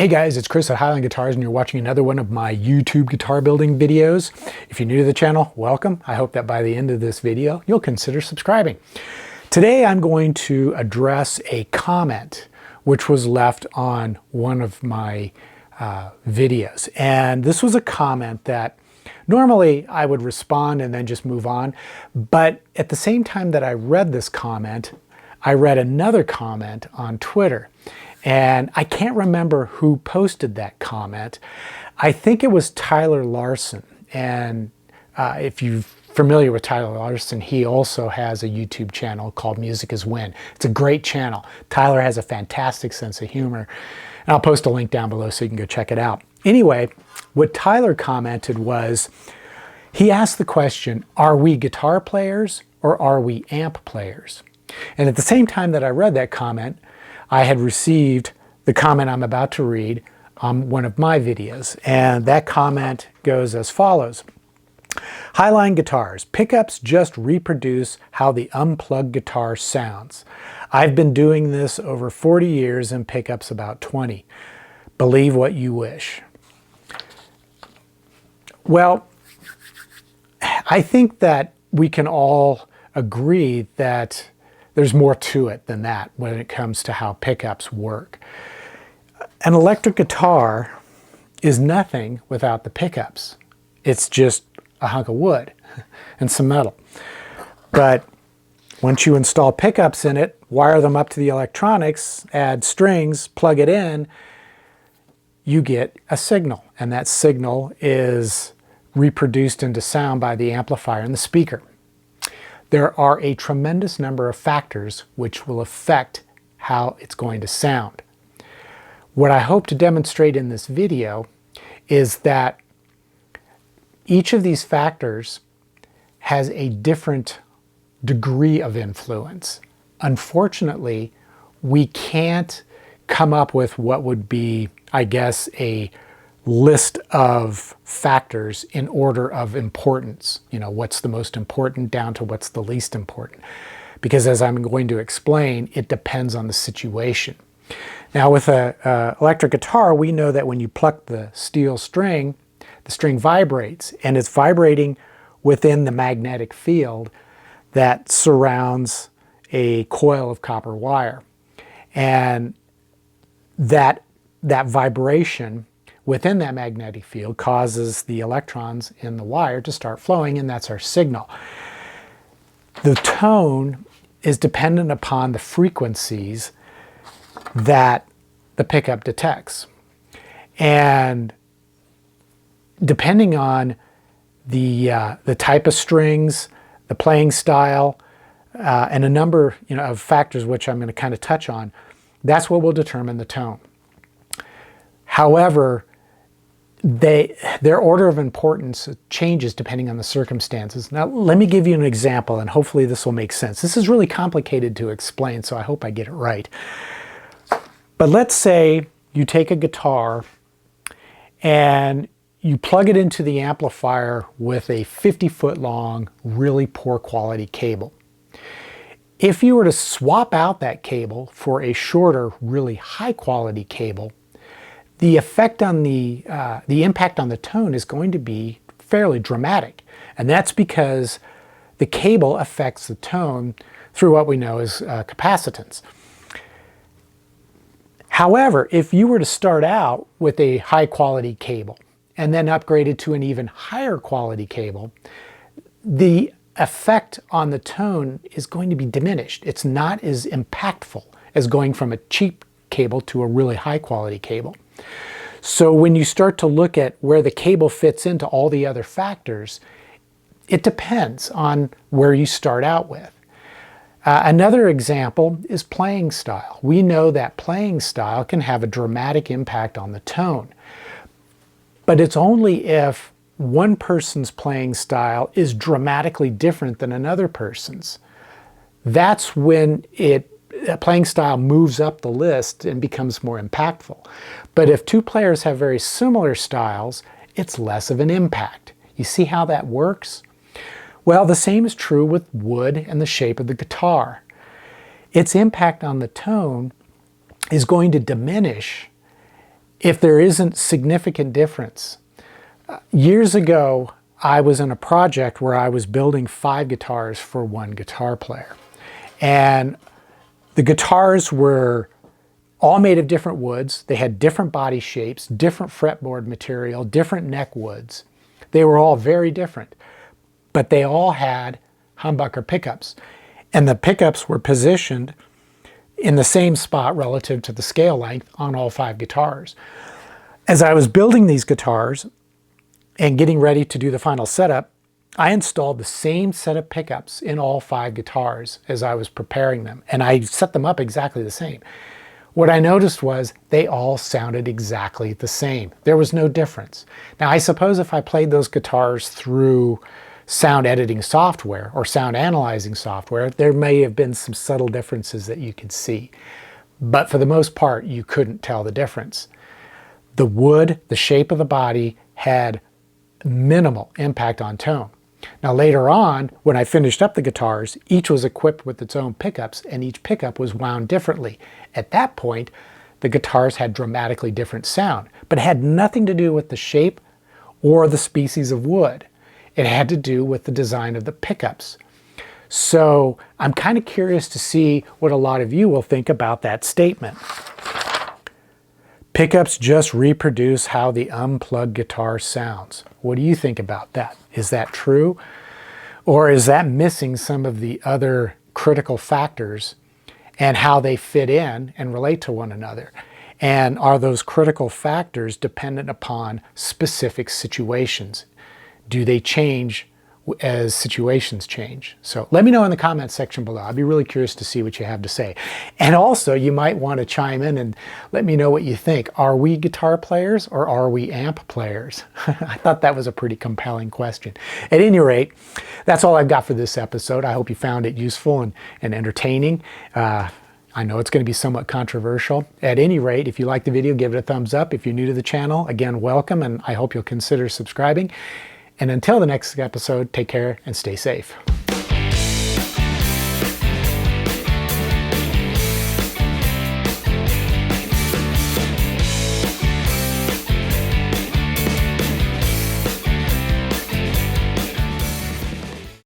Hey guys, it's Chris at Highline Guitars and you're watching another one of my YouTube guitar building videos. If you're new to the channel, welcome. I hope that by the end of this video, you'll consider subscribing. Today I'm going to address a comment which was left on one of my videos. And this was a comment that normally I would respond and then just move on. But at the same time that I read this comment, I read another comment on Twitter. And I can't remember who posted that comment. I think it was Tyler Larson. And if you're familiar with Tyler Larson, he also has a YouTube channel called Music Is Win. It's a great channel. Tyler has a fantastic sense of humor. And I'll post a link down below so you can go check it out. Anyway, what Tyler commented was, he asked the question, are we guitar players or are we amp players? And at the same time that I read that comment, I had received the comment I'm about to read on one of my videos. And that comment goes as follows. Highline guitars. Pickups just reproduce how the unplugged guitar sounds. I've been doing this over 40 years and pickups about 20. Believe what you wish. Well, I think that we can all agree that there's more to it than that when it comes to how pickups work. An electric guitar is nothing without the pickups. It's just a hunk of wood and some metal. But once you install pickups in it, wire them up to the electronics, add strings, plug it in, you get a signal. And that signal is reproduced into sound by the amplifier and the speaker. There are a tremendous number of factors which will affect how it's going to sound. What I hope to demonstrate in this video is that each of these factors has a different degree of influence. Unfortunately, we can't come up with what would be, I guess, a list of factors in order of importance. You know, what's the most important down to what's the least important. Because as I'm going to explain, it depends on the situation. Now with an electric guitar, we know that when you pluck the steel string, the string vibrates, and it's vibrating within the magnetic field that surrounds a coil of copper wire. And that vibration within that magnetic field causes the electrons in the wire to start flowing, and that's our signal. The tone is dependent upon the frequencies that the pickup detects. And depending on the type of strings, the playing style, and a number of factors which I'm going to kind of touch on, that's what will determine the tone. However, their order of importance changes depending on the circumstances. Now, let me give you an example, and hopefully this will make sense. This is really complicated to explain, so I hope I get it right. But let's say you take a guitar and you plug it into the amplifier with a 50-foot long, really poor quality cable. If you were to swap out that cable for a shorter, really high quality cable, the effect on the impact on the tone is going to be fairly dramatic. And that's because the cable affects the tone through what we know as capacitance. However, if you were to start out with a high quality cable and then upgrade it to an even higher quality cable, the effect on the tone is going to be diminished. It's not as impactful as going from a cheap cable to a really high quality cable. So when you start to look at where the cable fits into all the other factors, it depends on where you start out with. Another example is playing style. We know that playing style can have a dramatic impact on the tone, but it's only if one person's playing style is dramatically different than another person's. That's when playing style moves up the list and becomes more impactful. But if two players have very similar styles, it's less of an impact. You see how that works? Well, the same is true with wood and the shape of the guitar. Its impact on the tone is going to diminish if there isn't significant difference. Years ago, I was in a project where I was building 5 guitars for one guitar player. And the guitars were all made of different woods. They had different body shapes, different fretboard material, different neck woods. They were all very different, but they all had humbucker pickups. And the pickups were positioned in the same spot relative to the scale length on all 5 guitars. As I was building these guitars and getting ready to do the final setup, I installed the same set of pickups in all 5 guitars as I was preparing them, and I set them up exactly the same. What I noticed was they all sounded exactly the same. There was no difference. Now, I suppose if I played those guitars through sound editing software or sound analyzing software, there may have been some subtle differences that you could see. But for the most part, you couldn't tell the difference. The wood, the shape of the body had minimal impact on tone. Now later on, when I finished up the guitars, each was equipped with its own pickups and each pickup was wound differently. At that point, the guitars had dramatically different sound, but it had nothing to do with the shape or the species of wood. It had to do with the design of the pickups. So I'm kind of curious to see what a lot of you will think about that statement. Pickups just reproduce how the unplugged guitar sounds. What do you think about that? Is that true? Or is that missing some of the other critical factors and how they fit in and relate to one another? And are those critical factors dependent upon specific situations? Do they change as situations change? So let me know in the comments section below. I'd be really curious to see what you have to say. And also, you might want to chime in and let me know what you think. Are we guitar players or are we amp players? I thought that was a pretty compelling question. At any rate, that's all I've got for this episode. I hope you found it useful and entertaining. I know it's going to be somewhat controversial. At any rate, if you like the video, give it a thumbs up. If you're new to the channel, again, welcome, and I hope you'll consider subscribing. And until the next episode, take care and stay safe.